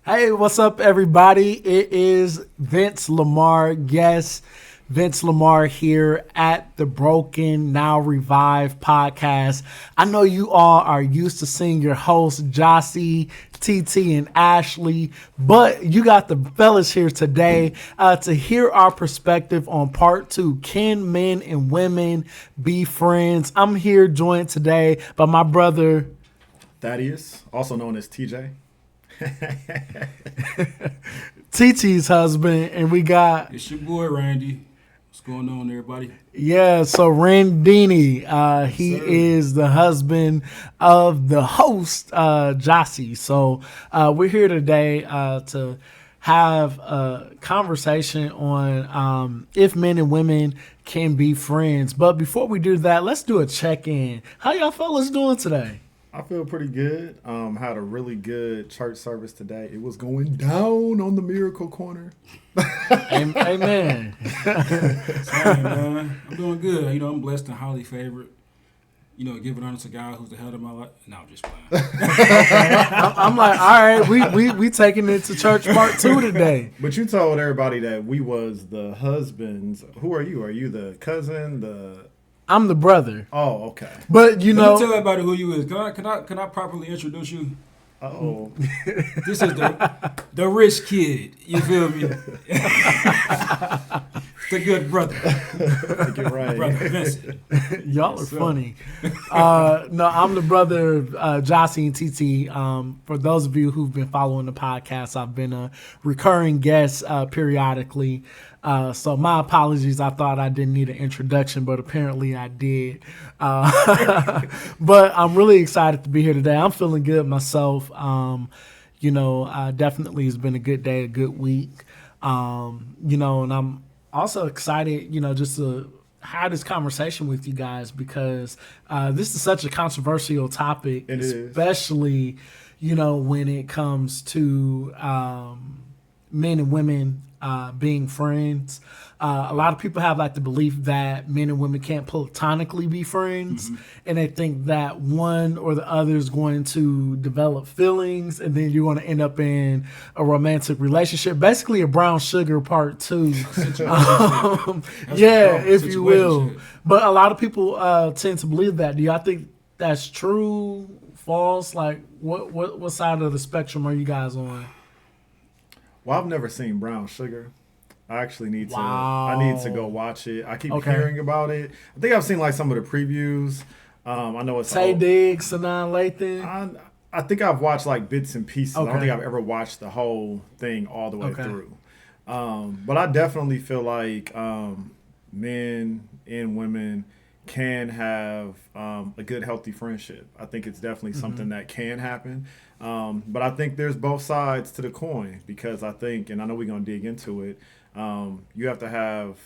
Hey, what's up, everybody? It is Vince Lamar. Yes, Vince Lamar here at the Broken Now Revived podcast. I know you all are used to seeing your hosts, Jossie, TT, and Ashley, but you got the fellas here today to hear our perspective on part 2. Can men and women be friends? I'm here joined today by my brother, Thaddeus, also known as TJ. TT's husband, and we got It's your boy Randy. What's going on, everybody? so Randini, he sir. is the husband of the host, Jossie. So we're here today to have a conversation on if men and women can be friends. But before we do that, let's do a check-in. How y'all fellas doing today? I feel pretty good. Had a really good church service today. It was going down on the Miracle Corner. Amen. Sorry, man. I'm doing good. I'm blessed and highly favored. Giving honor to God who's the head of my life. No, I'm just playing. I'm like, all right, we taking it to church part 2 today. But you told everybody that we was the husbands. Who are you? Are you the cousin? I'm the brother. Oh, okay. But Let me know, tell everybody who you is. Can I properly introduce you? Uh-oh. This is the rich kid. You feel me? The good brother. Get right. Brother Vincent. y'all are Yes, sir. funny. No, I'm the brother of Jossie and TT. For those of you who've been following the podcast, I've been a recurring guest periodically. So my apologies. I thought I didn't need an introduction, but apparently I did. But I'm really excited to be here today. I'm feeling good myself. Definitely it's been a good day, a good week. And I'm also excited, just to have this conversation with you guys because this is such a controversial topic, It is. especially, when it comes to men and women being friends. A lot of people have like the belief that men and women can't platonically be friends, and they think that one or the other is going to develop feelings, and then you're going to end up in a romantic relationship, basically a brown sugar part 2. If you will. But a lot of people tend to believe that. Do y'all think that's true, false? Like, what side of the spectrum are you guys on? Well, I've never seen Brown Sugar. I actually need to. Wow. I need to go watch it. I keep Okay. hearing about it. I think I've seen like some of the previews. I know it's Tay old. Diggs, Sanaa Lathan. I think I've watched like bits and pieces. I Okay. don't think I've ever watched the whole thing all the way Okay. through. But I definitely feel like men and women can have a good, healthy friendship. I think it's definitely something that can happen. But I think there's both sides to the coin because I think, and I know we're going to dig into it, you have to have,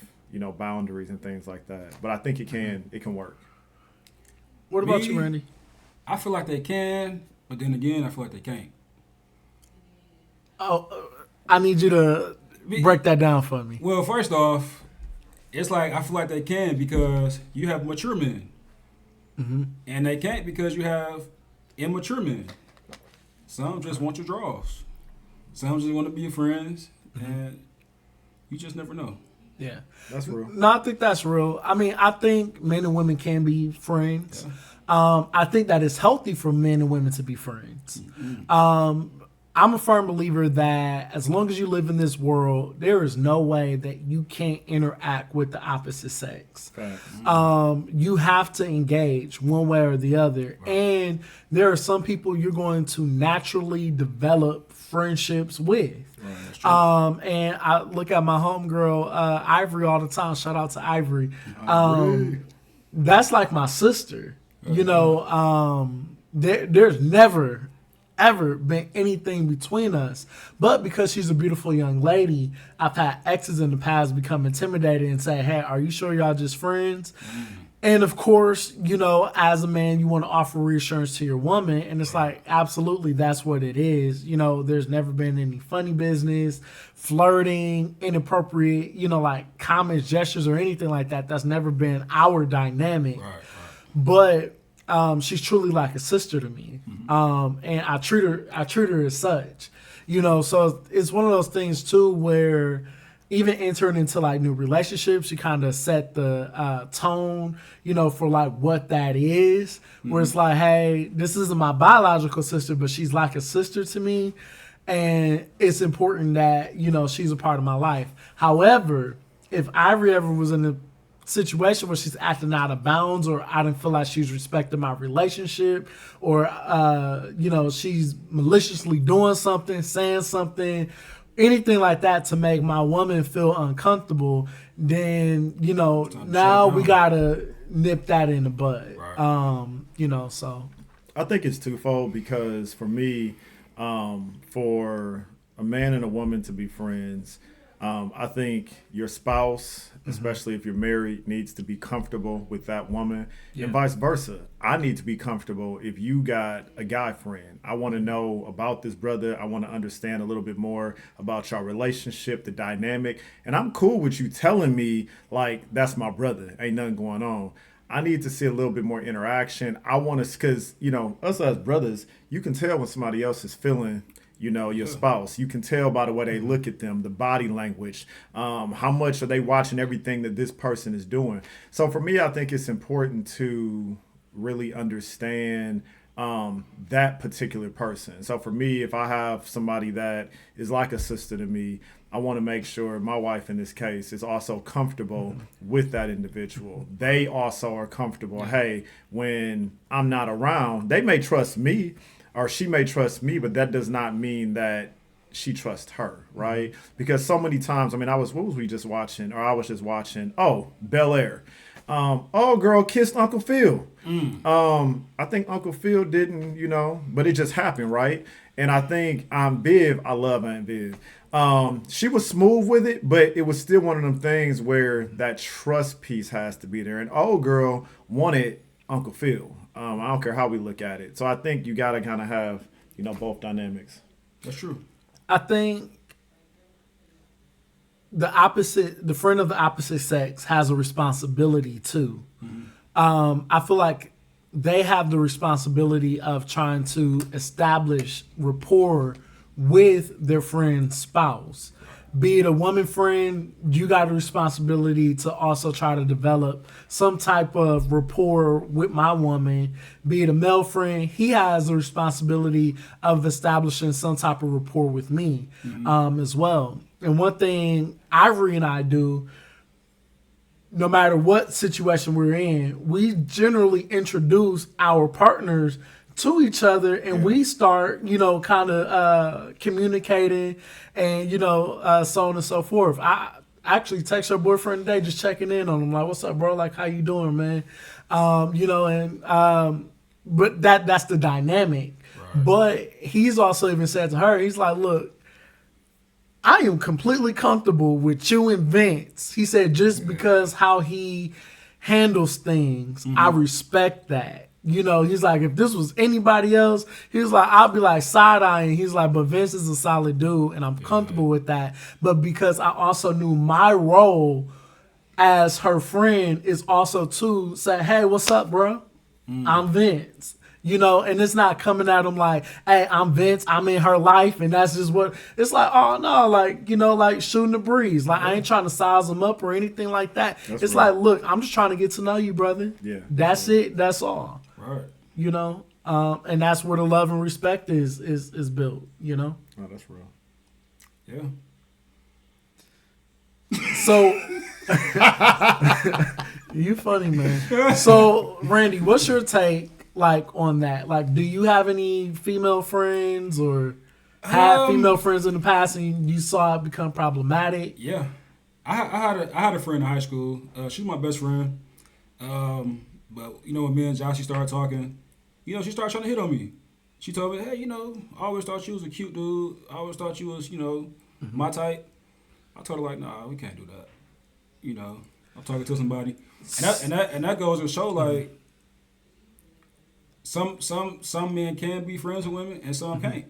boundaries and things like that. But I think it can work. What about Me? you, Randy? I feel like they can, but then again, I feel like they can't. Oh, I need you to break that down for me. Well, first off, it's like I feel like they can because you have mature men. And they can't because you have immature men. Some just want your draws. Some just want to be your friends, and you just never know. Yeah. That's real. No, I think that's real. I mean, I think men and women can be friends. I think that it's healthy for men and women to be friends. I'm a firm believer that as long as you live in this world, there is no way that you can't interact with the opposite sex. You have to engage one way or the other. Right. And there are some people you're going to naturally develop friendships with. Right, and I look at my homegirl, Ivory, all the time. Shout out to Ivory. That's like my sister. There's never ever been anything between us. But because she's a beautiful young lady, I've had exes in the past become intimidated and say, hey, are you sure y'all just friends? And of course, as a man, you want to offer reassurance to your woman. And it's like, absolutely, that's what it is. There's never been any funny business, flirting, inappropriate, like comments, gestures, or anything like that. That's never been our dynamic. Right. But she's truly like a sister to me. And I treat her as such. So it's one of those things too where even entering into like new relationships, you kind of set the tone, for like what that is. Where it's like, hey, this isn't my biological sister, but she's like a sister to me, and it's important that she's a part of my life. However, if Ivory ever was in a situation where she's acting out of bounds, or I didn't feel like she's respecting my relationship, or she's maliciously doing something, saying something, anything like that to make my woman feel uncomfortable, then now we gotta nip that in the bud. Right. So I think it's twofold because for me, for a man and a woman to be friends, I think your spouse, especially if you're married, needs to be comfortable with that woman, and vice versa. I need to be comfortable if you got a guy friend. I want to know about this brother. I want to understand a little bit more about your relationship, the dynamic. And I'm cool with you telling me, like, that's my brother. Ain't nothing going on. I need to see a little bit more interaction. I want to, because, us as brothers, you can tell when somebody else is feeling your spouse. You can tell by the way they look at them, the body language, how much are they watching everything that this person is doing. So for me, I think it's important to really understand that particular person. So for me, if I have somebody that is like a sister to me, I want to make sure my wife in this case is also comfortable with that individual. They also are comfortable. Hey, when I'm not around, they may trust me, or she may trust me, but that does not mean that she trusts her, right? Because so many times, what was we just watching? Or I was just watching, Bel Air. Girl kissed Uncle Phil. I think Uncle Phil didn't, but it just happened, right? And I think Aunt Viv, I love Aunt Viv. She was smooth with it, but it was still one of them things where that trust piece has to be there. And old girl wanted Uncle Phil. I don't care how we look at it. So I think you got to kind of have, both dynamics. That's true. I think the friend of the opposite sex has a responsibility too. I feel like they have the responsibility of trying to establish rapport with their friend's spouse. Be it a woman friend, you got a responsibility to also try to develop some type of rapport with my woman. Be it a male friend, he has a responsibility of establishing some type of rapport with me as well. And one thing Ivory and I do, no matter what situation we're in, we generally introduce our partners to each other, and we start, kind of communicating, and so on and so forth. I actually text her boyfriend today, just checking in on him, like, "What's up, bro? Like, how you doing, man?" But that's the dynamic. Right. But he's also even said to her, he's like, "Look, I am completely comfortable with you and Vince." He said, just because how he handles things, I respect that. He's like, if this was anybody else, he's like, I'll be like side-eyeing. He's like, but Vince is a solid dude, and I'm comfortable with that. But because I also knew my role as her friend is also to say, "Hey, what's up, bro? I'm Vince." And it's not coming at him like, "Hey, I'm Vince, I'm in her life," and that's just what it's like. Oh no, like like shooting the breeze. Like I ain't trying to size them up or anything like that. It's right. Like, look, I'm just trying to get to know you, brother. Yeah, that's it. That's all. Right. And that's where the love and respect is built. Oh, that's real. Yeah. So you funny, man. So Randy, what's your take? Like on that, like, do you have any female friends or had female friends in the past, and you saw it become problematic? Yeah, I had a friend in high school. She was my best friend. But when me and Joshy started talking, she started trying to hit on me. She told me, "Hey, I always thought you was a cute dude. I always thought you was, my type." I told her like, "Nah, we can't do that. I'm talking to somebody," and that goes to show like. Some men can be friends with women and some can't.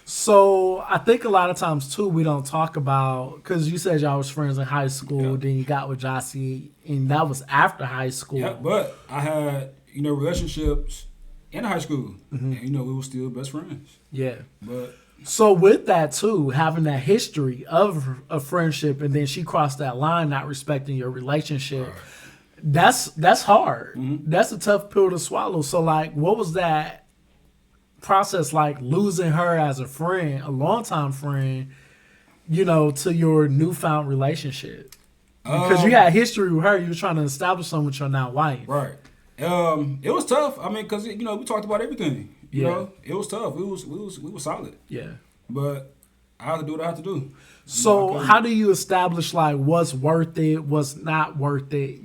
So I think a lot of times too we don't talk about, because you said y'all was friends in high school, then you got with Jossie, and that was after high school. Yeah, but I had relationships in high school, and we were still best friends. Yeah, but So with that too, having that history of a friendship, and then she crossed that line, not respecting your relationship. Right. That's hard. Mm-hmm. That's a tough pill to swallow. So like, what was that process like, losing her as a friend, a longtime friend, to your newfound relationship? Because you had history with her, you were trying to establish something with your now wife. Right. It was tough. I mean, because we talked about everything. You know, it was tough. We was solid. Yeah. But I have to do what I have to do. So how do you establish like what's worth it, what's not worth it?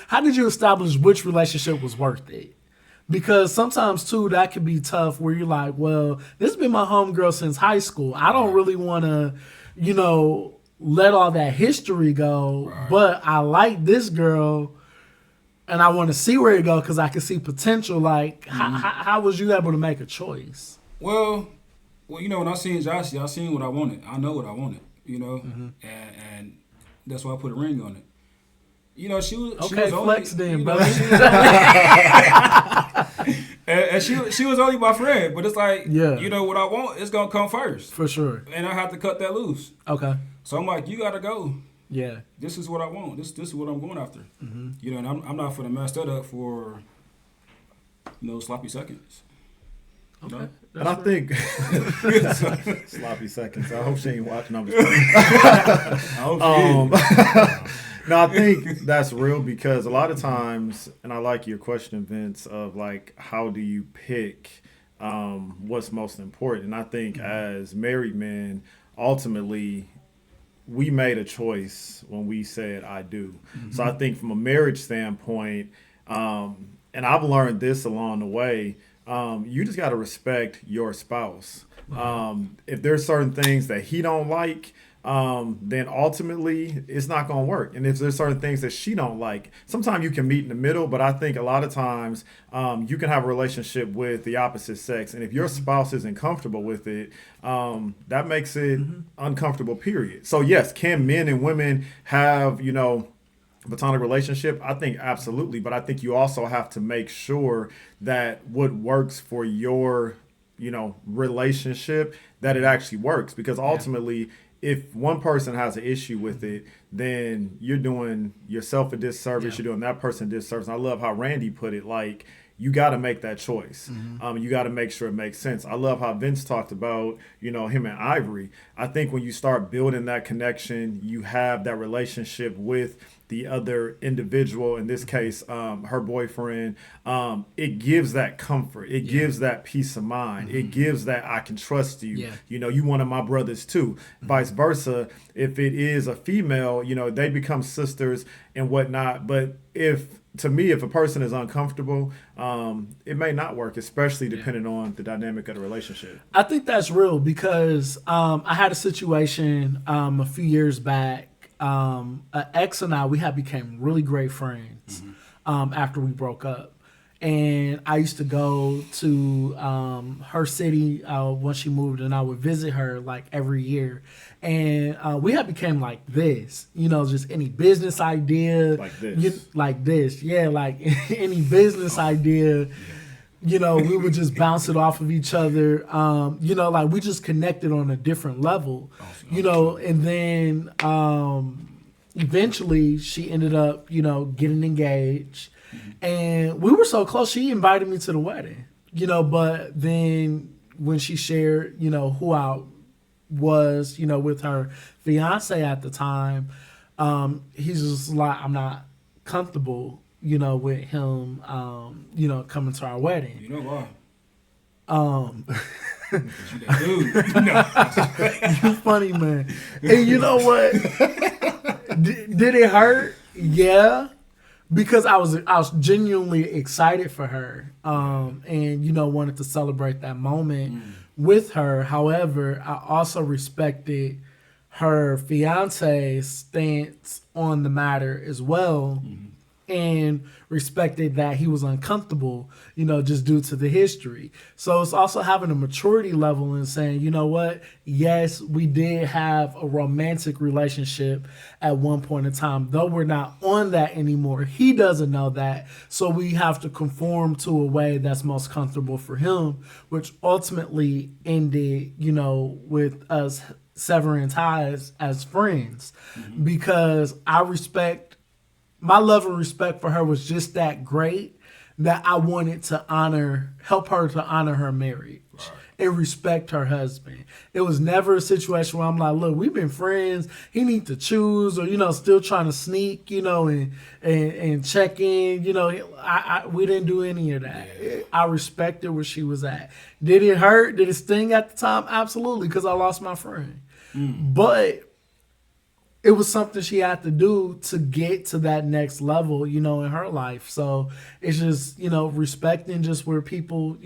How did you establish which relationship was worth it? Because sometimes too that can be tough where you're like, well, this has been my homegirl since high school. I don't really want to, let all that history go, but I like this girl. And I want to see where it goes because I can see potential. Like, how was you able to make a choice? Well, when I seen Josh, I seen what I wanted. I know what I wanted, and that's why I put a ring on it. She was flex only, then, brother. And she was only my friend, but it's like, yeah. What I want is gonna come first for sure, and I have to cut that loose. Okay. So I'm like, you gotta go. Yeah. This is what I want. This is what I'm going after. Mm-hmm. And I'm not gonna mess that up for sloppy seconds. Okay. And I think sloppy seconds. I hope she ain't watching. I'm just I hope she is. No, I think that's real because a lot of times, and I like your question, Vince, of like, how do you pick what's most important? And I think as married men, ultimately, we made a choice when we said I do. Mm-hmm. So I think from a marriage standpoint, and I've learned this along the way, you just got to respect your spouse. If there's certain things that he don't like, then ultimately it's not going to work. And if there's certain things that she don't like, sometimes you can meet in the middle, but I think a lot of times you can have a relationship with the opposite sex. And if your spouse isn't comfortable with it, that makes it uncomfortable, period. So yes, can men and women have, platonic relationship? I think absolutely. But I think you also have to make sure that what works for your, relationship, that it actually works. Because ultimately, if one person has an issue with it, then you're doing yourself a disservice. You're doing that person a disservice. And I love how Randy put it, like, you got to make that choice. You got to make sure it makes sense. I love how Vince talked about, him and Ivory. I think when you start building that connection, you have that relationship with the other individual, in this case, her boyfriend, it gives that comfort. It gives that peace of mind. It gives that I can trust you. You one of my brothers too. Vice versa. If it is a female, they become sisters and whatnot. But if a person is uncomfortable, it may not work, especially depending on the dynamic of the relationship. I think that's real because I had a situation a few years back. An ex and we had became really great friends after we broke up. And I used to go to her city when she moved, and I would visit her like every year. And we had became like this, just any business idea. Like this. Yeah, like any business idea. We would just bounce it off of each other. Like we just connected on a different level, and then eventually she ended up, getting engaged. And we were so close, she invited me to the wedding, but then when she shared, who I was, with her fiance at the time, he's just like, I'm not comfortable with him, coming to our wedding. You know why? You funny, man. And you know what? Did it hurt? Yeah, because I was genuinely excited for her, and wanted to celebrate that moment with her. However, I also respected her fiance's stance on the matter as well. and respected that he was uncomfortable, just due to the history. So it's also having a maturity level and saying, you know what, yes, we did have a romantic relationship at one point in time, though we're not on that anymore. He doesn't know that, so we have to conform to a way that's most comfortable for him, which ultimately ended, with us severing ties as friends, because my love and respect for her was just that great that I wanted to help her to honor her marriage and respect her husband. It was never a situation where I'm like, look, we've been friends. He needs to choose, or still trying to sneak, and check in. We didn't do any of that. I respected where she was at. Did it hurt? Did it sting at the time? Absolutely, because I lost my friend. But it was something she had to do to get to that next level, in her life. So it's just, respecting just where people,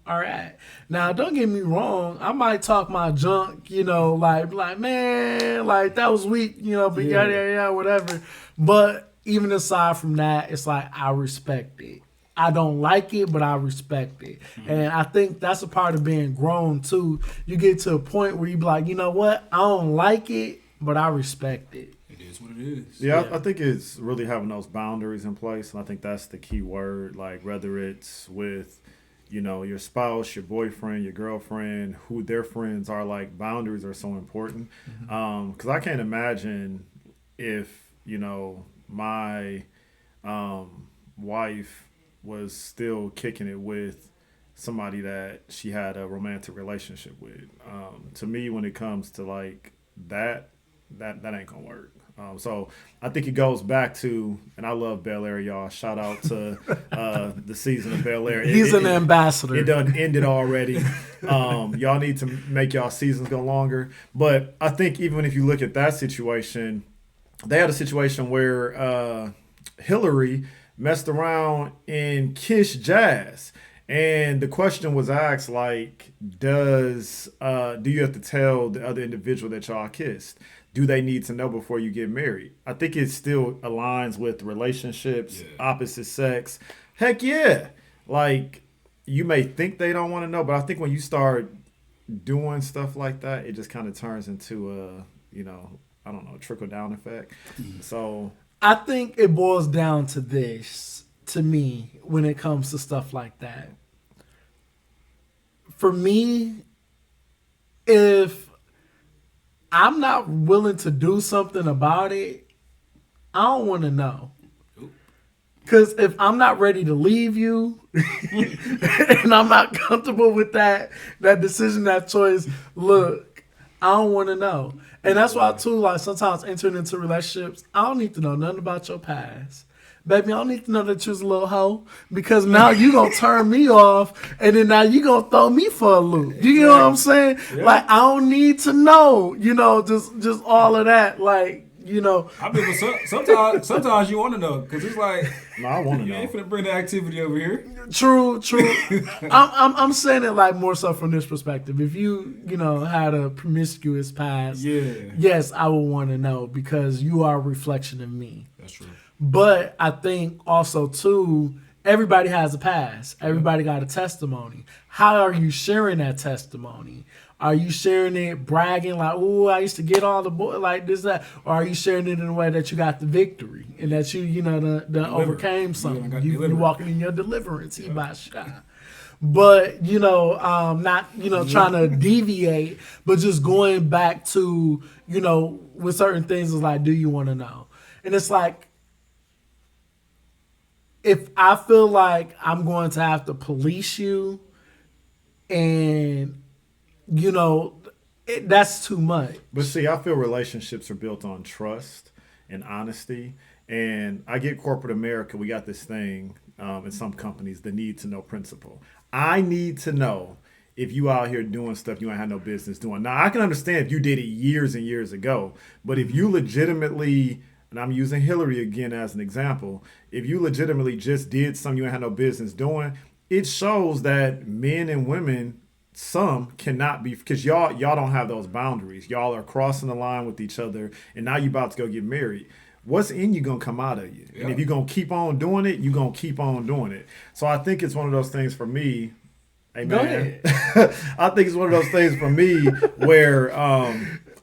are at. Now, don't get me wrong. I might talk my junk, like, man, like that was weak, but yeah, whatever. But even aside from that, it's like, I respect it. I don't like it, but I respect it. And I think that's a part of being grown too. You get to a point where you be like, you know what? I don't like it, but I respect it. It is what it is. Yeah, I think it's really having those boundaries in place, and I think that's the key word. Like whether it's with, your spouse, your boyfriend, your girlfriend, who their friends are, like boundaries are so important. Because I can't imagine if my wife was still kicking it with somebody that she had a romantic relationship with. To me, when it comes to like that ain't gonna work. So I think it goes back to, and I love Bel Air, y'all. Shout out to the season of Bel Air. He's an ambassador. It done ended already. Y'all need to make y'all seasons go longer. But I think even if you look at that situation, they had a situation where Hillary messed around and kissed Jazz. And the question was asked, like, do you have to tell the other individual that y'all kissed? Do they need to know before you get married? I think it still aligns with relationships, opposite sex. Heck yeah. Like, you may think they don't want to know, but I think when you start doing stuff like that, it just kind of turns into a trickle-down effect. So I think it boils down to this, to me, when it comes to stuff like that. For me, if I'm not willing to do something about it, I don't want to know. Because if I'm not ready to leave you and I'm not comfortable with that decision, that choice, look, I don't want to know. And that's why, too, like sometimes entering into relationships, I don't need to know nothing about your past. Baby, I don't need to know that you was a little hoe, because now you going to turn me off, and then now you going to throw me for a loop. You know what I'm saying? Yeah. Like, I don't need to know, just all of that. Like, I mean, sometimes you want to know, because it's like, no, I want to know. You ain't finna bring the activity over here. True. I'm saying it like more so from this perspective. If you had a promiscuous past, yes, I would want to know, because you are a reflection of me. That's true. But I think also too, everybody has a past. Everybody got a testimony. How are you sharing that testimony? Are you sharing it bragging like, "Ooh, I used to get all the boy like this, that," or are you sharing it in a way that you got the victory and that you done overcame something? You walking in your deliverance. He by shot. But not trying to deviate, but just going back to with certain things is like, do you want to know? And it's like, if I feel like I'm going to have to police you, and that's too much. But see, I feel relationships are built on trust and honesty. And I get corporate America, we got this thing in some companies, the need to know principle. I need to know if you out here doing stuff you ain't had no business doing. Now, I can understand if you did it years and years ago, but if you legitimately, and I'm using Hillary again as an example, if you legitimately just did something you ain't had no business doing, it shows that men and women, some cannot be, because y'all don't have those boundaries. Y'all are crossing the line with each other, and now you about to go get married. what's in you gonna come out of you. Yeah. And if you're gonna keep on doing it, you're gonna keep on doing it. So I think it's one of those things for me. Hey, Go man. ahead. I think it's one of those things for me where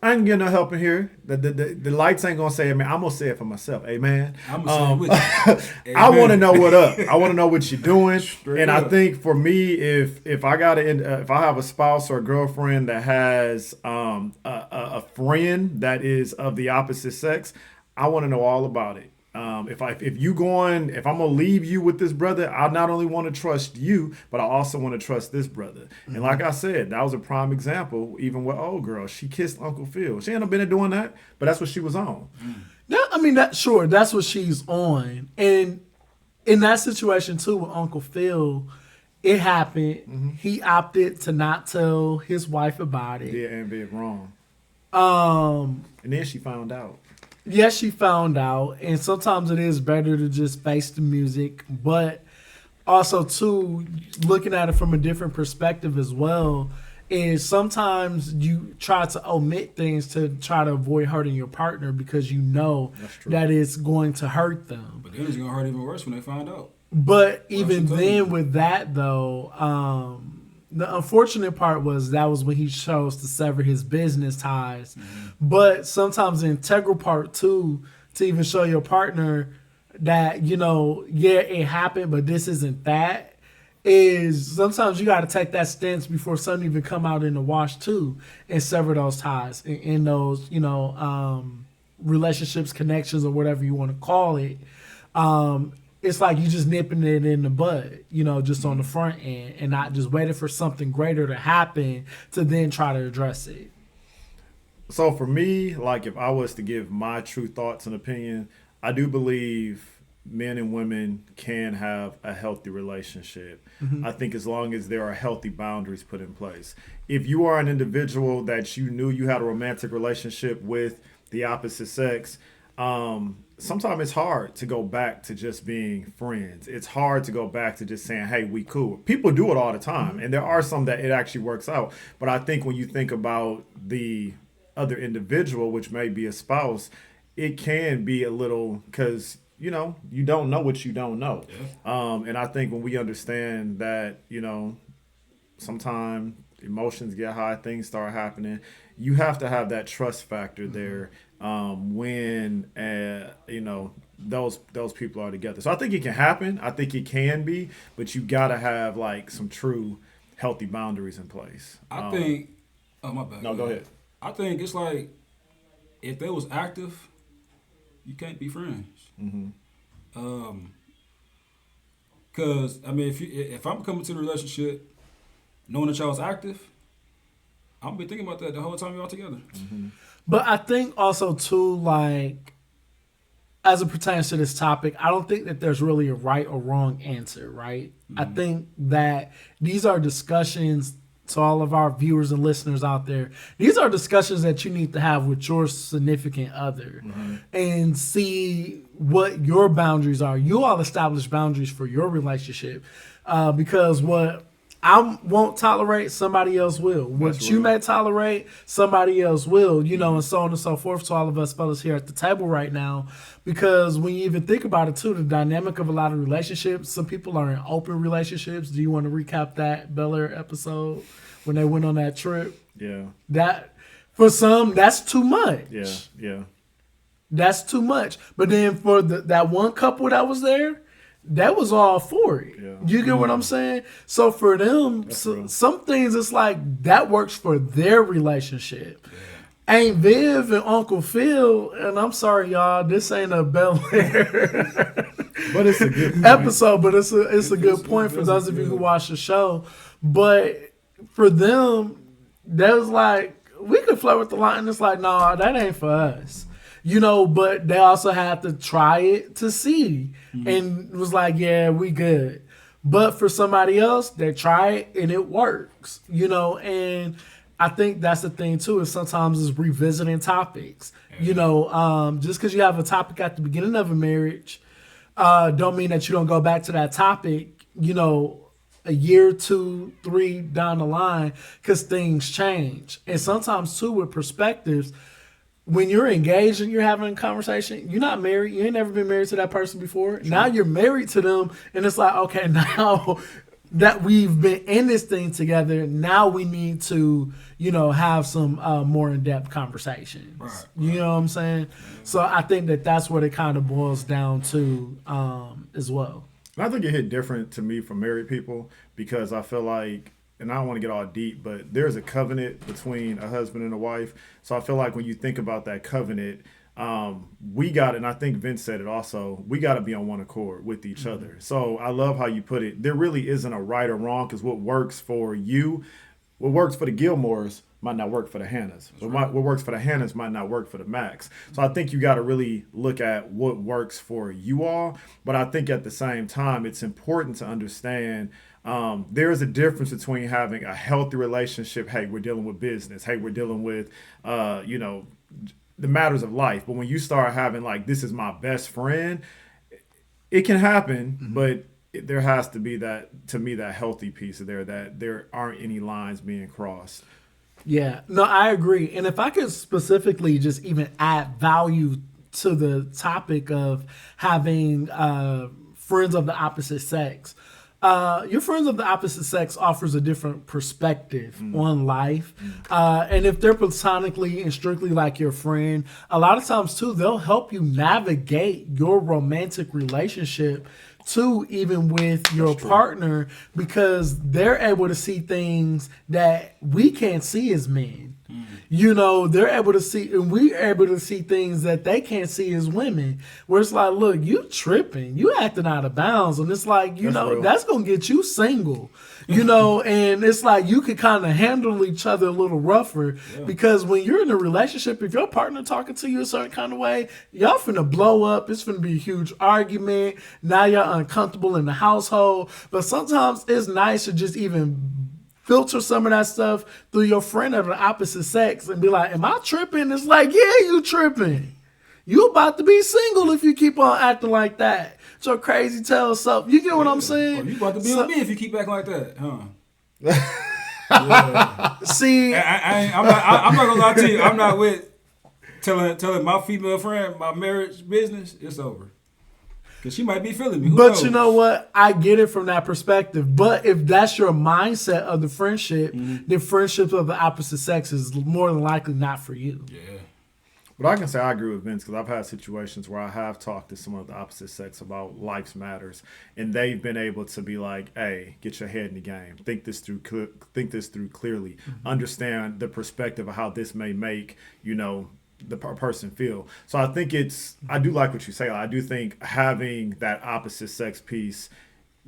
I ain't getting no help in here. The lights ain't gonna say it, man. I'm gonna say it for myself. Hey, man. I'm gonna say it with you. I want to know what up. I want to know what you're doing. Straight and up. I think for me, if I if I have a spouse or a girlfriend that has a friend that is of the opposite sex, I want to know all about it. If I'm gonna leave you with this brother, I not only want to trust you, but I also want to trust this brother. And like I said, that was a prime example. Even with old girl, she kissed Uncle Phil. She ain't no been doing that, but that's what she was on. Yeah, I mean that's what she's on. And in that situation too with Uncle Phil, it happened. Mm-hmm. He opted to not tell his wife about it. Yeah, and be wrong. And then she found out. Yes, she found out, and sometimes it is better to just face the music, but also too looking at it from a different perspective as well is sometimes you try to omit things to try to avoid hurting your partner because you know that it's going to hurt them. But then it's gonna hurt even worse when they find out. But even then with that though, the unfortunate part was that was when he chose to sever his business ties. Mm-hmm. But sometimes the integral part too, to even show your partner that, yeah, it happened, but this isn't that, is sometimes you got to take that stance before something even come out in the wash too and sever those ties in those, relationships, connections, or whatever you want to call it. It's like you just nipping it in the bud, just on the front end and not just waiting for something greater to happen to then try to address it. So for me, like if I was to give my true thoughts and opinion, I do believe men and women can have a healthy relationship. Mm-hmm. I think as long as there are healthy boundaries put in place. If you are an individual that you knew you had a romantic relationship with the opposite sex, sometimes it's hard to go back to just being friends. It's hard to go back to just saying, hey, we cool. People do it all the time. And there are some that it actually works out. But I think when you think about the other individual, which may be a spouse, it can be a little, because, you don't know what you don't know. Yeah. And I think when we understand that, sometimes emotions get high, things start happening, you have to have that trust factor there. When those people are together. So I think it can happen. I think it can be, but you gotta have like some true healthy boundaries in place. I think. Oh my bad. No, go ahead. I think it's like if they was active, you can't be friends. Mm-hmm. Cause I mean, if I'm coming to the relationship knowing that y'all was active, I'm gonna be thinking about that the whole time y'all together. Mm-hmm. But I think also too, like, as it pertains to this topic, I don't think that there's really a right or wrong answer, right? Mm-hmm. I think that these are discussions to all of our viewers and listeners out there. These are discussions that you need to have with your significant other and see what your boundaries are. You all establish boundaries for your relationship because what I won't tolerate, somebody else will. What you may tolerate, somebody else will, and so on and so forth to all of us fellas here at the table right now. Because when you even think about it, too, the dynamic of a lot of relationships, some people are in open relationships. Do you want to recap that Bel Air episode when they went on that trip? Yeah. That, for some, that's too much. Yeah. That's too much. But then for that one couple that was there, that was all for it. Yeah. You get what I'm saying? So for them, some things it's like that works for their relationship. Yeah. Ain't Viv and Uncle Phil, and I'm sorry y'all, this ain't a Bel Air but it's a good episode, but it's a good point for those of you who watch the show. But for them, that was like, we could flirt with the line, and it's like, nah, that ain't for us. But they also had to try it to see. Mm-hmm. And it was like, yeah, we good. But for somebody else, they try it and it works. And I think that's the thing too, is sometimes it's revisiting topics. Mm-hmm. Just because you have a topic at the beginning of a marriage, don't mean that you don't go back to that topic, a year, 2, 3 down the line, because things change. And sometimes too with perspectives, when you're engaged and you're having a conversation, you're not married. You ain't never been married to that person before. True. Now you're married to them, and it's like, okay, now that we've been in this thing together, now we need to, have some more in-depth conversations. Right. You know what I'm saying? So I think that's what it kind of boils down to as well. And I think it hit different to me from married people because I feel like, and I don't want to get all deep, but there's a covenant between a husband and a wife. So I feel like when you think about that covenant, we got, and I think Vince said it also, we got to be on one accord with each other. So I love how you put it. There really isn't a right or wrong because what works for you, what works for the Gilmores might not work for the Hannahs. What works for the Hannahs might not work for the Macs. So I think you got to really look at what works for you all. But I think at the same time, it's important to understand there is a difference between having a healthy relationship. Hey, we're dealing with business. Hey, we're dealing with, the matters of life. But when you start having like, this is my best friend, it can happen, but there has to be that, to me, that healthy piece of there, that there aren't any lines being crossed. Yeah, no, I agree. And if I could specifically just even add value to the topic of having friends of the opposite sex, your friends of the opposite sex offers a different perspective on life. And if they're platonically and strictly like your friend, a lot of times too, they'll help you navigate your romantic relationship too, even with your partner, because they're able to see things that we can't see as men. They're able to see, and we're able to see things that they can't see as women. Where it's like, look, you tripping, you acting out of bounds, and it's like, that's gonna get you single. And it's like you could kind of handle each other a little rougher because when you're in a relationship, if your partner talking to you a certain kind of way, y'all finna blow up. It's finna be a huge argument. Now y'all uncomfortable in the household. But sometimes it's nice to just even filter some of that stuff through your friend of the opposite sex and be like, am I tripping? It's like, yeah, you tripping. You about to be single if you keep on acting like that. It's your crazy tail self. You get what I'm saying? Oh, you about to be with me if you keep acting like that, huh? See, I'm not gonna lie to you. I'm not with telling my female friend my marriage business. It's over. Because she might be feeling me. Who knows? You know what? I get it from that perspective. But if that's your mindset of the friendship, then friendships of the opposite sex is more than likely not for you. Yeah. But I can say I agree with Vince because I've had situations where I have talked to someone of the opposite sex about life's matters, and they've been able to be like, "Hey, get your head in the game. Think this through clearly. Understand the perspective of how this may make the person feel." So I think I do like what you say. I do think having that opposite sex piece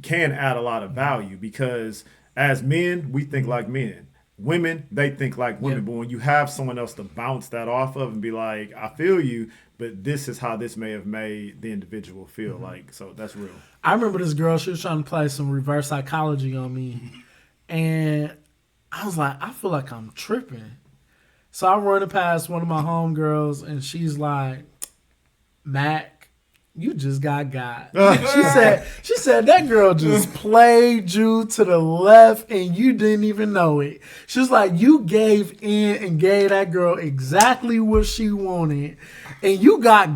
can add a lot of value because as men, we think like men. Women, they think like women. But when you have someone else to bounce that off of and be like, I feel you, but this is how this may have made the individual feel. Like, so that's real. I remember this girl, she was trying to play some reverse psychology on me. And I was like, I feel like I'm tripping. So I'm running past one of my homegirls, and she's like, Mac, you just got. She said that girl just played you to the left, and you didn't even know it. She's like, you gave in and gave that girl exactly what she wanted, and you got,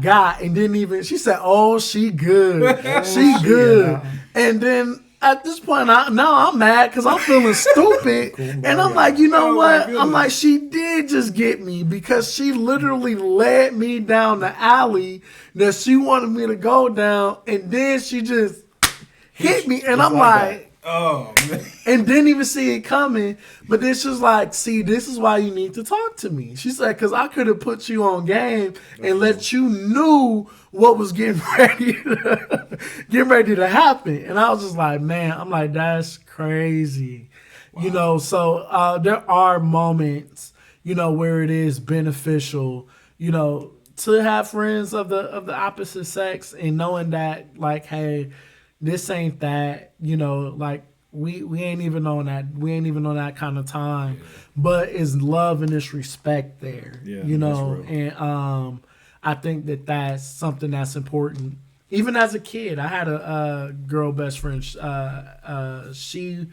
and didn't even. She said, "Oh, she good, she good," and then. At this point, now I'm mad because I'm feeling stupid. And I'm like, you know what? I'm like, she did just get me because she literally led me down the alley that she wanted me to go down. And then she just hit me. And I'm like, oh, man. And didn't even see it coming. But then she was like, see, this is why you need to talk to me. She said, because I could have put you on game and let you knew what was getting ready to happen. And I was just like, man, I'm like, that's crazy. Wow. So there are moments, where it is beneficial, to have friends of the opposite sex and knowing that, like, hey, this ain't that, like, we ain't even on that. We ain't even on that kind of time. Yeah. But it's love and it's respect there, and I think that's something that's important. Even as a kid, I had a girl best friend. She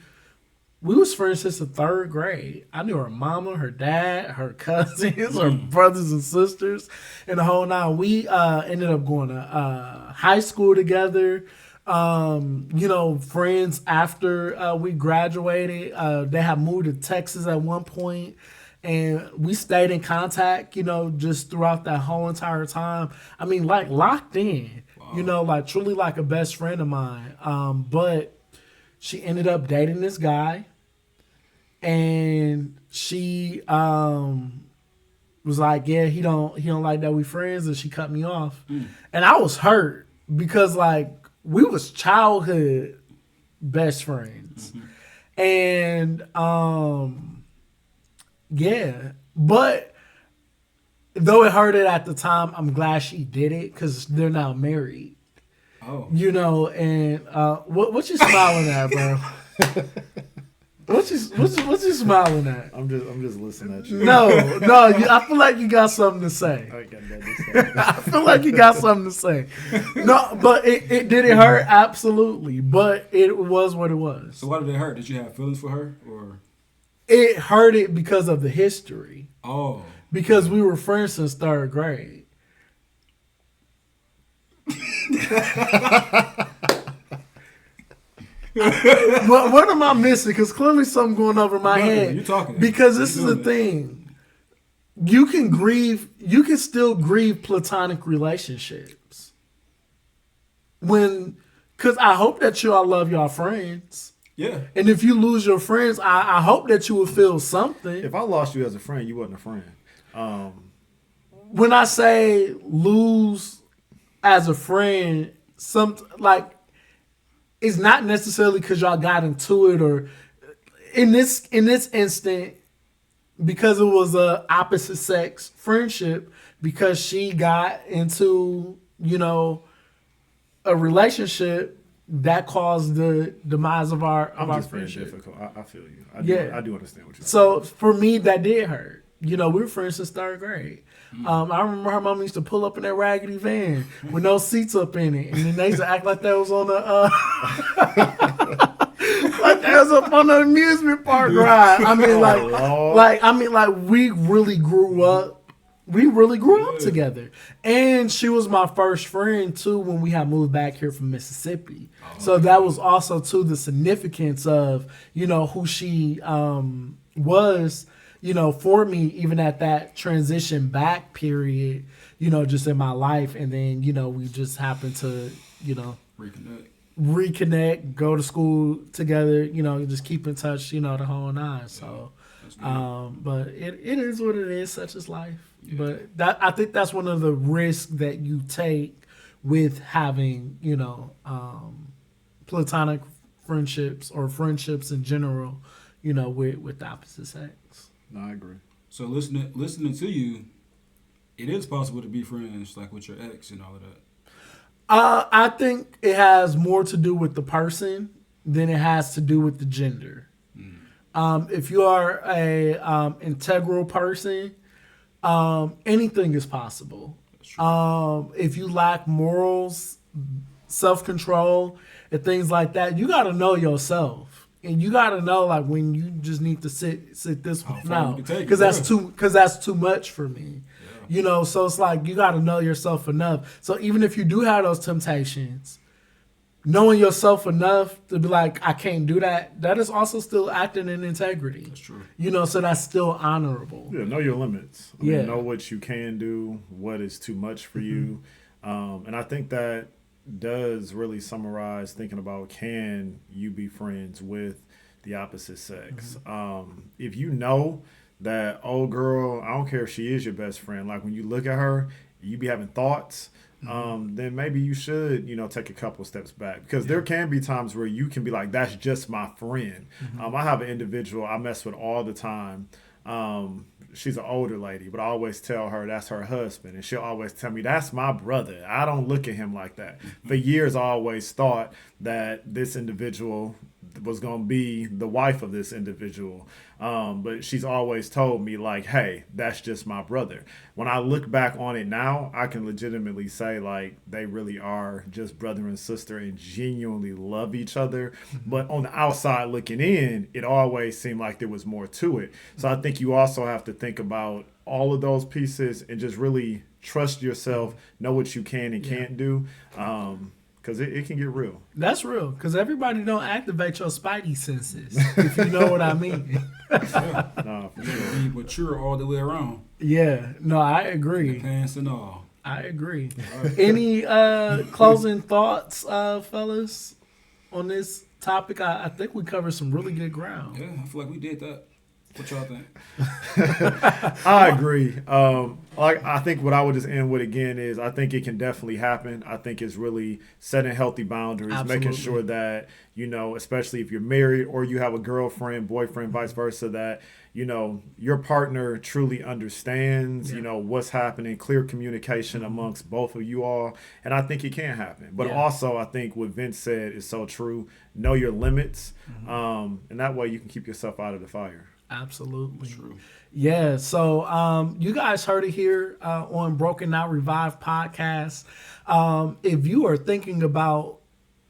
we was friends since the 3rd grade. I knew her mama, her dad, her cousins, her brothers and sisters, and the whole nine. We ended up going to high school together. Friends after we graduated. They had moved to Texas at one point, and we stayed in contact, just throughout that whole entire time. I mean, like locked in, like truly like a best friend of mine. But she ended up dating this guy, and she was like, "Yeah, he don't like that we friends," and she cut me off, and I was hurt because like we was childhood best friends, and yeah, but though it hurt it at the time, I'm glad she did it because they're now married. Oh. And what you smiling at, bro? What you smiling at? I'm just listening at you. No, I feel like you got something to say. I got nothing to say. I feel like you got something to say. No, but it did it hurt? Absolutely. But it was what it was. So why did it hurt? Did you have feelings for her, or? It hurt it because of the history. Oh. Because we were friends since 3rd grade. What am I missing? Because clearly something going over my head. You talking? Because this is the thing. You can still grieve platonic relationships. Because I hope that y'all love y'all friends. Yeah. And if you lose your friends, I hope that you will feel something. If I lost you as a friend, you wasn't a friend. When I say lose as a friend, it's not necessarily because y'all got into it, or in this instant, because it was a opposite sex friendship, because she got into a relationship that caused the demise of our friendship. Difficult. I feel you. I do understand what you're saying. So for me, that did hurt. We were friends since 3rd grade. I remember her mom used to pull up in that raggedy van with no seats up in it, and then they used to act like that was on the like that was up on the amusement park ride. I mean, we really grew up. We really grew up together, and she was my first friend too when we had moved back here from Mississippi. So that was also too the significance of who she was. For me, even at that transition back period, just in my life. And then, we just happened to, reconnect, go to school together, just keep in touch, the whole nine. So, but it is what it is, such is life. Yeah. But I think that's one of the risks that you take with having, platonic friendships or friendships in general, with the opposite sex. No, I agree. So listening to you, it is possible to be friends like with your ex and all of that. I think it has more to do with the person than it has to do with the gender. If you are a integral person, anything is possible. If you lack morals, self-control, and things like that, you got to know yourself. And you gotta know, like, when you just need to sit this one out, because that's too much for me. Yeah. So it's like you gotta know yourself enough. So even if you do have those temptations, knowing yourself enough to be like, I can't do that. That is also still acting in integrity. That's true. So that's still honorable. Yeah, know your limits. I mean, know what you can do, what is too much for you, and I think that does really summarize thinking about, can you be friends with the opposite sex? If you know that, oh girl, I don't care if she is your best friend, like when you look at her, you be having thoughts, then maybe you should, take a couple steps back, because there can be times where you can be like, that's just my friend. I have an individual I mess with all the time. She's an older lady, but I always tell her that's her husband, and she'll always tell me that's my brother. I don't look at him like that. For years, I always thought that this individual, was going to be the wife of this individual. But she's always told me, like, hey, that's just my brother. When I look back on it now, I can legitimately say, like, they really are just brother and sister and genuinely love each other. But on the outside looking in, it always seemed like there was more to it. So I think you also have to think about all of those pieces and just really trust yourself, know what you can and can't do. Because it can get real. That's real. Because everybody don't activate your spidey senses, if you know what I mean. No, for sure. Be mature all the way around. Yeah. No, I agree. Pants and all. I agree. Any closing thoughts, fellas, on this topic? I think we covered some really good ground. Yeah, I feel like we did that. What y'all think? I agree. I think what I would just end with again is I think it can definitely happen. I think it's really setting healthy boundaries, Absolutely. making sure that, especially if you're married or you have a girlfriend, boyfriend, vice versa, that, your partner truly understands, what's happening, clear communication amongst both of you all. And I think it can happen. But also I think what Vince said is so true. Know your limits. And that way you can keep yourself out of the fire. Absolutely. True. Yeah, so you guys heard it here on Broken Now Revived podcast. If you are thinking about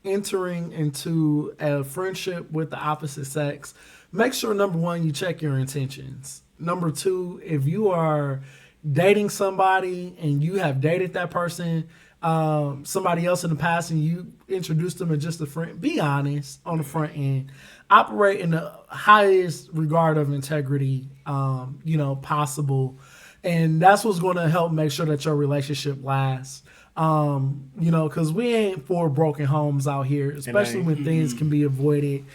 entering into a friendship with the opposite sex, make sure, number one, you check your intentions. Number two, if you are dating somebody and you have dated that person, somebody else in the past, and you introduced them as just a friend, be honest on the front end. Operate in the highest regard of integrity, possible. And that's what's going to help make sure that your relationship lasts. Because we ain't for broken homes out here, especially when things can be avoided.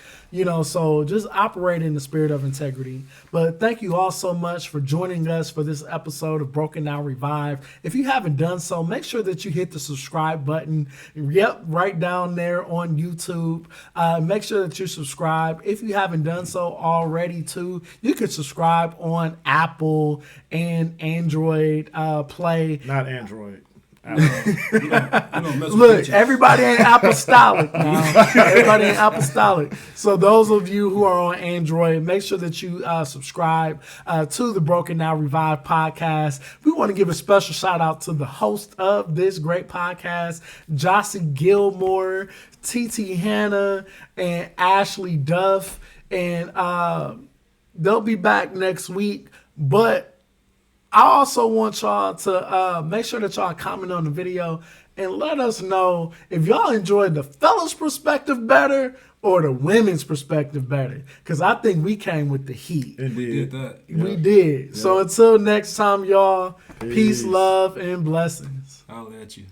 So just operate in the spirit of integrity. But thank you all so much for joining us for this episode of Broken Now Revived. If you haven't done so, make sure that you hit the subscribe button. Yep, right down there on YouTube. Make sure that you subscribe. If you haven't done so already, too, you can subscribe on Apple and Android Play. Not Android. Look, everybody ain't apostolic now. Everybody ain't apostolic. So those of you who are on Android, make sure that you subscribe to the Broken Now Revived podcast. We want to give a special shout out to the host of this great podcast, Jossie Gilmore, TT Hannah, and Ashley Duff. And they'll be back next week. But I also want y'all to make sure that y'all comment on the video and let us know if y'all enjoyed the fellas' perspective better or the women's perspective better. Because I think we came with the heat. Indeed. We did that. We did. So until next time, y'all, peace, love, and blessings. I'll let you.